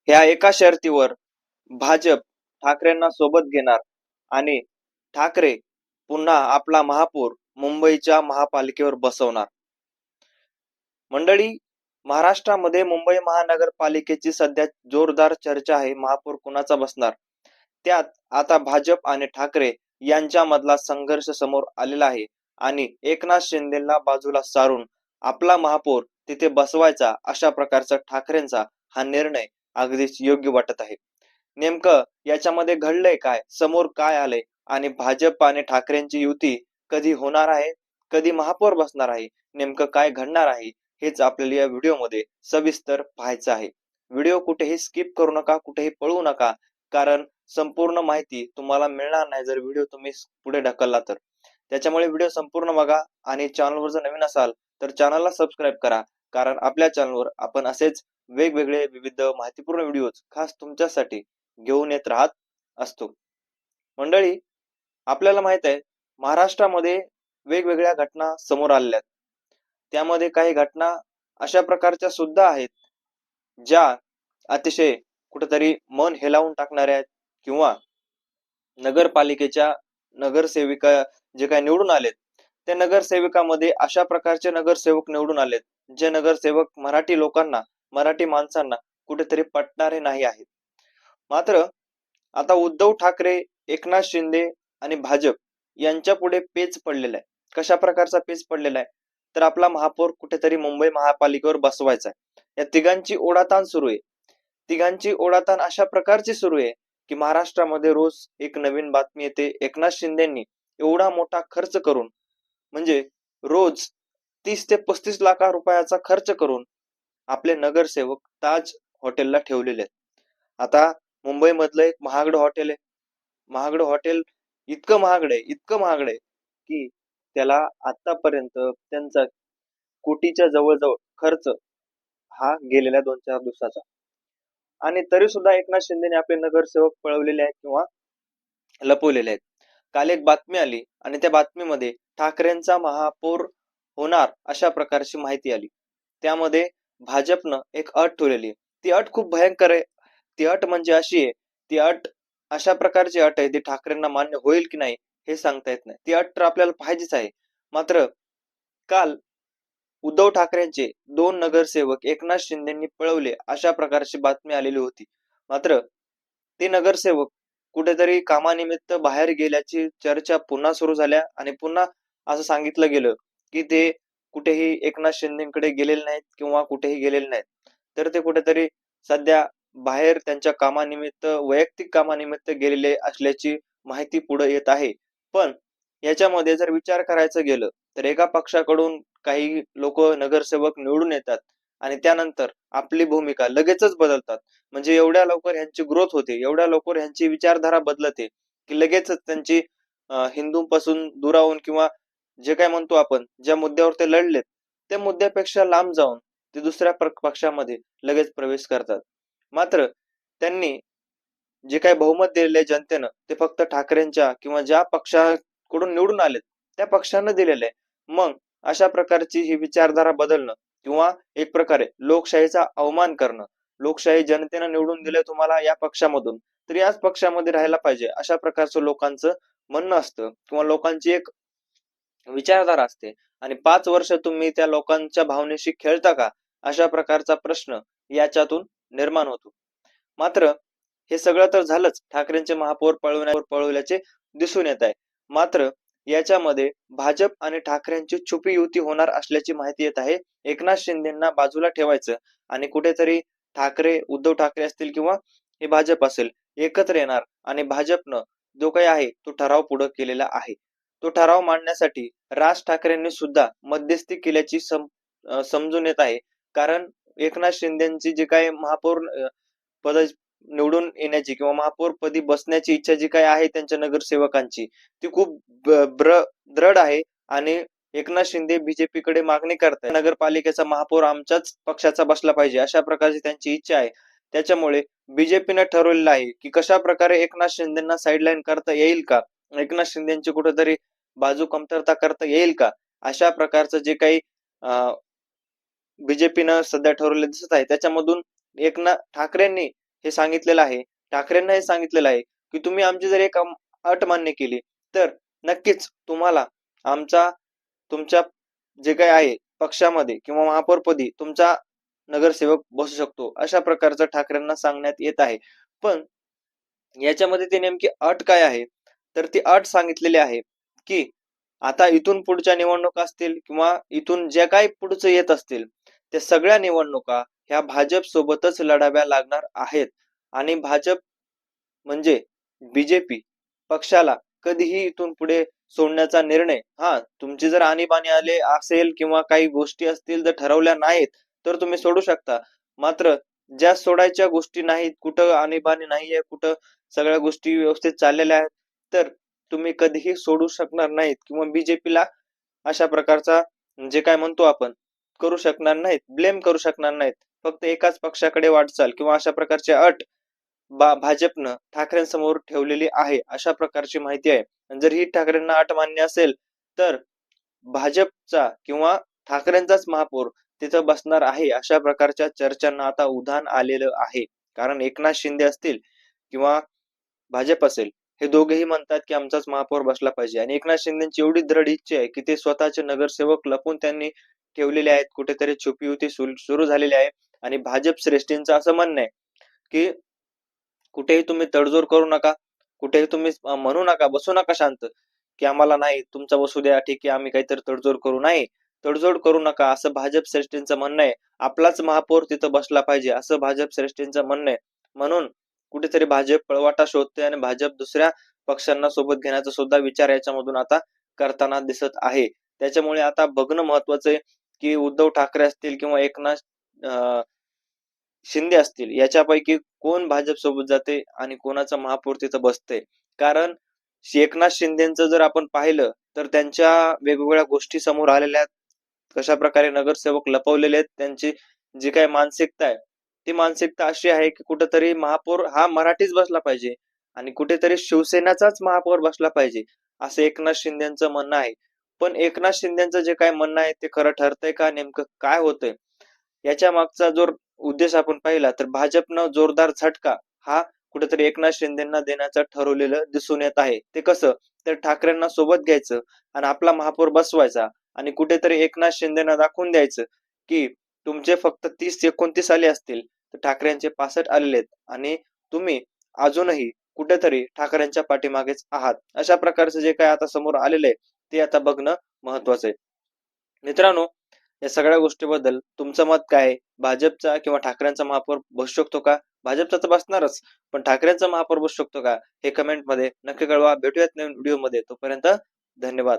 ह्या एका शर्तीवर भाजप ठाकरेंना सोबत घेणार आणि ठाकरे पुन्हा आपला महापौर मुंबईच्या महापालिकेवर बसवणार. मंडळी, महाराष्ट्रामध्ये मुंबई महानगरपालिकेची सध्या जोरदार चर्चा आहे. महापौर कुणाचा बसणार? त्यात आता भाजप आणि ठाकरे यांच्यामधला संघर्ष समोर आलेला आहे आणि एकनाथ शिंदेला बाजूला सारून आपला महापौर तिथे बसवायचा अशा प्रकारचा ठाकरेंचा हा निर्णय अगदीच योग्य वाटत आहे. नेमकं याच्यामध्ये घडलंय काय, समोर काय आलंय आणि भाजप आणि ठाकरेंची युती कधी होणार आहे, कधी महापौर बसणार आहे, नेमकं काय घडणार आहे, हेच आपल्याला या व्हिडिओमध्ये सविस्तर पाहायचं आहे. व्हिडिओ कुठेही स्किप करू नका, कुठेही पळू नका, कारण संपूर्ण माहिती तुम्हाला मिळणार नाही जर व्हिडिओ तुम्ही पुढे ढकलला तर. त्याच्यामुळे व्हिडिओ संपूर्ण बघा आणि चॅनलवर जर नवीन असाल तर चॅनलला सबस्क्राईब करा, कारण आपल्या चॅनलवर आपण असेच वेगवेगळे विविध माहितीपूर्ण व्हिडिओज खास तुमच्यासाठी घेऊन येत राहत असतो. मंडळी, आपल्याला माहित आहे महाराष्ट्रामध्ये वेगवेगळ्या घटना समोर आलेल्या आहेत. त्यामध्ये काही घटना अशा प्रकारच्या सुद्धा आहेत ज्या अतिशय कुठेतरी मन हेलावून टाकणाऱ्या आहेत किंवा नगरपालिकेच्या नगरसेविका जे काही निवडून आलेत त्या नगरसेविकामध्ये अशा प्रकारचे नगरसेवक निवडून आलेत जे नगरसेवक मराठी लोकांना, मराठी माणसांना कुठेतरी पटणारे नाही आहेत. मात्र आता उद्धव ठाकरे, एकनाथ शिंदे आणि भाजप यांच्या पुढे पेच पडलेला आहे. कशा प्रकारचा पेच पडलेला आहे तर आपला महापौर कुठेतरी मुंबई महापालिकेवर बसवायचा आहे. या तिघांची ओढाताण सुरू आहे. तिघांची ओढाताण अशा प्रकारची सुरू आहे की महाराष्ट्रामध्ये रोज एक नवीन बातमी येते. एकनाथ शिंदेंनी एवढा मोठा खर्च करून, म्हणजे रोज 30 ते 35 लाख रुपयाचा खर्च करून आपले नगरसेवक ताज हॉटेलला ठेवलेले आहेत. आता मुंबई मधलं एक महागडं हॉटेल आहे. महागडं हॉटेल इतकं महागड आहे, इतकं महागड आहे की त्याला आतापर्यंत त्यांचा कोटीच्या जवळजवळ खर्च हा गेलेल्या 2-4 दिवसाचा. आणि तरी सुद्धा एकनाथ शिंदेने आपले नगरसेवक पळवलेले आहेत किंवा लपवलेले आहेत. काल एक बातमी आली आणि त्या बातमीमध्ये ठाकरेंचा महापौर होणार अशा प्रकारची माहिती आली. त्यामध्ये भाजपनं एक अट ठेवलेली आहे. ती अट खूप भयंकर आहे. ती अट म्हणजे अशी आहे, ती अट अशा प्रकारची अट आहे ती ठाकरेंना मान्य होईल की नाही हे सांगता येत नाही. ती अट तर आपल्याला पाहिजेच आहे. मात्र काल उद्धव ठाकरेंचे 2 नगरसेवक एकनाथ शिंदेंनी पळवले अशा प्रकारची बातमी आलेली होती. मात्र ते नगरसेवक कुठेतरी कामानिमित्त बाहेर गेल्याची चर्चा पुन्हा सुरू झाल्या आणि पुन्हा असं सांगितलं गेलं की ते कुठेही एकनाथ शिंदेकडे गेलेले नाहीत किंवा कुठेही गेलेले नाहीत. तर ते कुठेतरी सध्या बाहेर त्यांच्या कामानिमित्त, वैयक्तिक कामानिमित्त गेलेले असल्याची माहिती पुढे येत आहे. पण याच्यामध्ये जर विचार करायचं गेलं तर एका पक्षाकडून काही लोक नगरसेवक निवडून येतात आणि त्यानंतर आपली भूमिका लगेचच बदलतात. म्हणजे एवढ्या लवकर ह्यांची ग्रोथ होते, एवढ्या लवकर ह्यांची विचारधारा बदलते की लगेचच त्यांची हिंदूंपासून दुरावून किंवा जे काय म्हणतो आपण ज्या मुद्द्यावर ते लढलेत त्या मुद्द्यापेक्षा लांब जाऊन ते दुसऱ्या पक्षामध्ये लगेच प्रवेश करतात. मात्र त्यांनी जे काही बहुमत दिलेले जनतेनं ते फक्त ठाकरेंच्या किंवा ज्या पक्षाकडून निवडून आलेत त्या पक्षानं दिलेलं आहे. मग अशा प्रकारची ही विचारधारा बदलणं किंवा एक प्रकारे लोकशाहीचा अवमान करणं, लोकशाही जनतेनं निवडून दिले तुम्हाला या पक्षामधून तर याच पक्षामध्ये राहायला पाहिजे अशा प्रकारचं लोकांचं म्हणणं असतं किंवा लोकांची एक विचारधारा असते. आणि 5 वर्ष तुम्ही त्या लोकांच्या भावनेशी खेळता का अशा प्रकारचा प्रश्न याच्यातून निर्माण होतो. मात्र हे सगळं तर झालंच, ठाकरेंचे महापौर पळवल्याचे दिसून येत आहे. मात्र याच्यामध्ये भाजप आणि ठाकरेंची छुपी युती होणार असल्याची माहिती येत आहे. एकनाथ शिंदेंना बाजूला ठेवायचं आणि कुठेतरी ठाकरे, उद्धव ठाकरे असतील किंवा हे भाजप असेल एकत्र येणार आणि भाजपनं जो काही आहे तो ठराव पुढे केलेला आहे. तो ठराव मांडण्यासाठी राज ठाकरेंनी सुद्धा मध्यस्थी केल्याची समजून येत आहे. कारण एकनाथ शिंदेची जी काही महापौर पद निवडून येण्याची किंवा महापौर पदी बसण्याची इच्छा जी काही आहे त्यांच्या नगरसेवकांची ती खूप दृढ आहे आणि एकनाथ शिंदे बीजेपी कडे मागणी करतायत. नगरपालिकेचा महापौर आमच्याच पक्षाचा बसला पाहिजे अशा प्रकारची त्यांची इच्छा आहे. त्याच्यामुळे बीजेपीने ठरवलेलं आहे की कशा प्रकारे एकनाथ शिंदेना साइडलाईन करता येईल का, एकनाथ शिंदेची कुठेतरी बाजू कमतरता करता येईल का, अशा प्रकारचं जे काही बीजेपीनं सध्या ठरवले दिसत आहे. त्याच्यामधून एकनाथ ठाकरेंनी हे सांगितलेलं आहे. ठाकरेंना हे सांगितलेलं आहे की तुम्ही आमची जर एक अट मान्य केली तर नक्कीच तुम्हाला आमचा तुमच्या जे काही आहे पक्षामध्ये किंवा महापौरपदी तुमचा नगरसेवक बसू शकतो, अशा प्रकारचं ठाकरेंना सांगण्यात येत आहे. पण याच्यामध्ये ते नेमकी अट काय आहे, तर ती अट सांगितलेली आहे की आता इथून पुढच्या निवडणुका असतील किंवा इथून ज्या काही पुढचं येत असतील त्या सगळ्या निवडणुका ह्या भाजप सोबतच लढाव्या लागणार आहेत. आणि भाजप म्हणजे बीजेपी पक्षाला कधीही इथून पुढे सोडण्याचा निर्णय, तुमची जर आणीबाणी आले असेल किंवा काही गोष्टी असतील जर ठरवल्या नाहीत तर तुम्ही सोडू शकता. मात्र ज्या सोडायच्या गोष्टी नाहीत, कुठं आणीबाणी नाहीये, कुठं सगळ्या गोष्टी व्यवस्थित चाललेल्या आहेत, तर तुम्ही कधीही सोडू शकणार नाहीत किंवा बीजेपीला अशा प्रकारचा जे काय म्हणतो आपण करू शकणार नाहीत, ब्लेम करू शकणार नाहीत. फक्त एकाच पक्षाकडे वाटचाल किंवा अशा प्रकारची अट भाजपनं ठाकरेंसमोर ठेवलेली आहे, अशा प्रकारची माहिती आहे. आणि जर ही ठाकरेंना अट मान्य असेल तर भाजपचा किंवा ठाकरेंचाच महापौर तिथं बसणार आहे, अशा प्रकारच्या चर्चांना आता उधाण आलेलं आहे. कारण एकनाथ शिंदे असतील किंवा भाजप असेल, हे दोघेही म्हणतात की आमचाच महापौर बसला पाहिजे. आणि एकनाथ शिंदेची एवढी दृढ इच्छा आहे की ते स्वतःचे नगरसेवक लपून त्यांनी ठेवलेले आहेत, कुठेतरी छुपी युती सुरू झालेली आहे. आणि भाजप श्रेष्ठींचं असं म्हणणं आहे की कुठेही तुम्ही तडजोड करू नका, कुठेही तुम्ही म्हणू नका, बसू नका शांत की आम्हाला नाही तुमचा बसू द्या, ठीक आहे आम्ही काहीतरी तडजोड करू. नाही, तडजोड करू नका असं भाजप श्रेष्ठींचं म्हणणं आहे. आपलाच महापौर तिथं बसला पाहिजे असं भाजप श्रेष्ठींचं म्हणणं आहे. म्हणून कुठेतरी भाजप पळवाटा शोधते आणि भाजप दुसऱ्या पक्षांना सोबत घेण्याचा सुद्धा विचार याच्यामधून आता करताना दिसत आहे. त्याच्यामुळे आता बघणं महत्वाचं आहे की उद्धव ठाकरे असतील किंवा एकनाथ शिंदे असतील याच्यापैकी कोण भाजप सोबत जाते आणि कोणाचा महापौर तिथं बसते. कारण एकनाथ शिंदेचं जर आपण पाहिलं तर त्यांच्या वेगवेगळ्या गोष्टी समोर आलेल्या आहेत, कशा प्रकारे नगरसेवक लपवलेले आहेत, त्यांची जी काही मानसिकता आहे ती मानसिकता अशी आहे की कुठेतरी महापौर हा मराठीच बसला पाहिजे आणि कुठेतरी शिवसेनाचाच महापौर बसला पाहिजे, असं एकनाथ शिंदेचं म्हणणं आहे. पण एकनाथ शिंदेचं जे काय म्हणणं आहे ते खरं ठरतंय का, नेमकं काय होतंय याच्या मागचा जो उद्देश आपण पाहिला तर भाजपनं जोरदार झटका हा कुठेतरी एकनाथ शिंदेना देण्याचं ठरवलेलं दिसून येत आहे. ते कसं, तर ठाकरेंना सोबत घ्यायचं आणि आपला महापौर बसवायचा आणि कुठेतरी एकनाथ शिंदेना दाखवून द्यायचं की तुमचे फक्त 30-29 आले असतील तर ठाकरेंचे 65 आलेले आहेत आणि तुम्ही अजूनही कुठेतरी ठाकरेंच्या पाठीमागेच आहात. अशा प्रकारचं जे काय आता समोर आलेलं आहे ते आता बघणं महत्वाचं आहे. मित्रांनो, या सगळ्या गोष्टीबद्दल तुमचं मत काय आहे? भाजपचा किंवा ठाकरेंचा महापौर बसू शकतो का? भाजपचा तर बसणारच, पण ठाकरेंचा महापौर बसू शकतो का? हे कमेंट मध्ये नक्की कळवा. भेटूयात नवीन व्हिडिओ मध्ये. तोपर्यंत धन्यवाद.